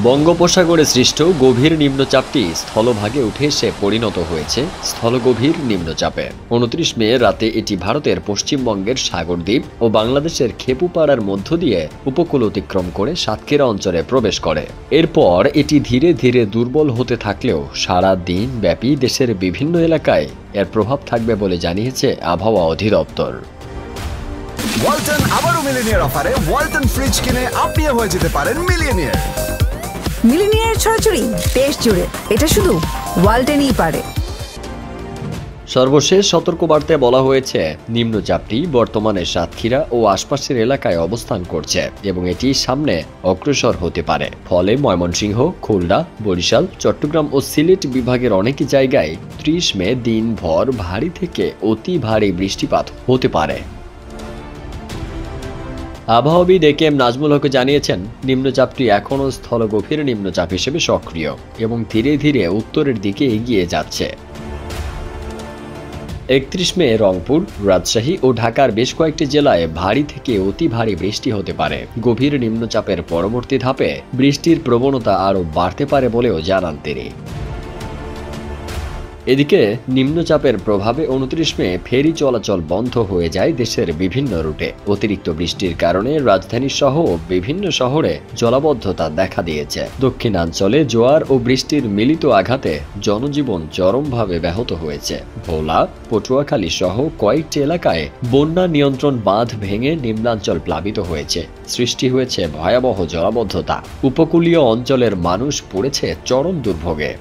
বঙ্গোপসাগরে সৃষ্ট গভীর নিম্নচাপটি স্থলভাগে উঠে এসে পরিণত হয়েছে স্থলগভীর নিম্নচাপে। ২৯ মে রাতে এটি ভারতের পশ্চিমবঙ্গের সাগরদ্বীপ ও বাংলাদেশের খেপুপাড়ার মধ্য দিয়ে উপকূল অতিক্রম করে সাতক্ষীরা অঞ্চলে প্রবেশ করে। এরপর এটি ধীরে ধীরে দুর্বল হতে থাকলেও সারা দিন ব্যাপী দেশের বিভিন্ন এলাকায় এর প্রভাব থাকবে বলে জানিয়েছে আবহাওয়া অধিদপ্তর। ওয়ালটন আবারও মিলিনিয়ার অফারে ওয়ালটন ফ্রিজ কিনে আপনিও হয়ে যেতে পারেন মিলিয়নিয়ার। মিলিনিয়ার ছড়াছড়ি দেশ জুড়ে, এটা শুধু ওয়ালটেনই পারে। সর্বশেষ সতর্কবার্তায় বলা হয়েছে, নিম্নচাপটি বর্তমানে সাতক্ষীরা ও আশপাশের এলাকায় অবস্থান করছে এবং এটি সামনে অগ্রসর হতে পারে। ফলে ময়মনসিংহ, খুলনা, বরিশাল, চট্টগ্রাম ও সিলেট বিভাগের অনেক জায়গায় ৩০ মে দিনভর ভারী থেকে অতি ভারী বৃষ্টিপাত হতে পারে। আবহাওয়াবিদ এ.কে.এম. নাজমুল হক জানিয়েছেন, নিম্নচাপটি এখনও স্থলগভীর নিম্নচাপ হিসেবে সক্রিয় এবং ধীরে ধীরে উত্তরের দিকে এগিয়ে যাচ্ছে। ৩১ মে রংপুর, রাজশাহী ও ঢাকার বেশ কয়েকটি জেলায় ভারী থেকে অতি ভারী বৃষ্টি হতে পারে। গভীর নিম্নচাপের পরবর্তী ধাপে বৃষ্টির প্রবণতা আরও বাড়তে পারে বলেও জানান তিনি। এদিকে নিম্নচাপের প্রভাবে ২৯ মে ফেরি চলাচল বন্ধ হয়ে যায় দেশের বিভিন্ন রুটে। অতিরিক্ত বৃষ্টির কারণে রাজধানী সহ বিভিন্ন শহরে জলাবদ্ধতা দেখা দিয়েছে। দক্ষিণাঞ্চলে জোয়ার ও বৃষ্টির মিলিত আঘাতে জনজীবন চরমভাবে ব্যাহত হয়েছে। ভোলা, পটুয়াখালী সহ কয়েকটি এলাকায় বন্যা নিয়ন্ত্রণ বাঁধ ভেঙে নিম্নাঞ্চল প্লাবিত হয়েছে। সৃষ্টি হয়েছে ভয়াবহ জলাবদ্ধতা। উপকূলীয় অঞ্চলের মানুষ পড়েছে চরম দুর্ভোগে।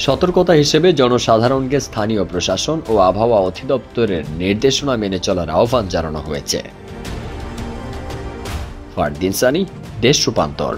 সতর্কতা হিসেবে জনসাধারণকে স্থানীয় প্রশাসন ও আবহাওয়া অধিদপ্তরের নির্দেশনা মেনে চলার আহ্বান জানানো হয়েছে। ফারদিন সানি, দেশ রূপান্তর।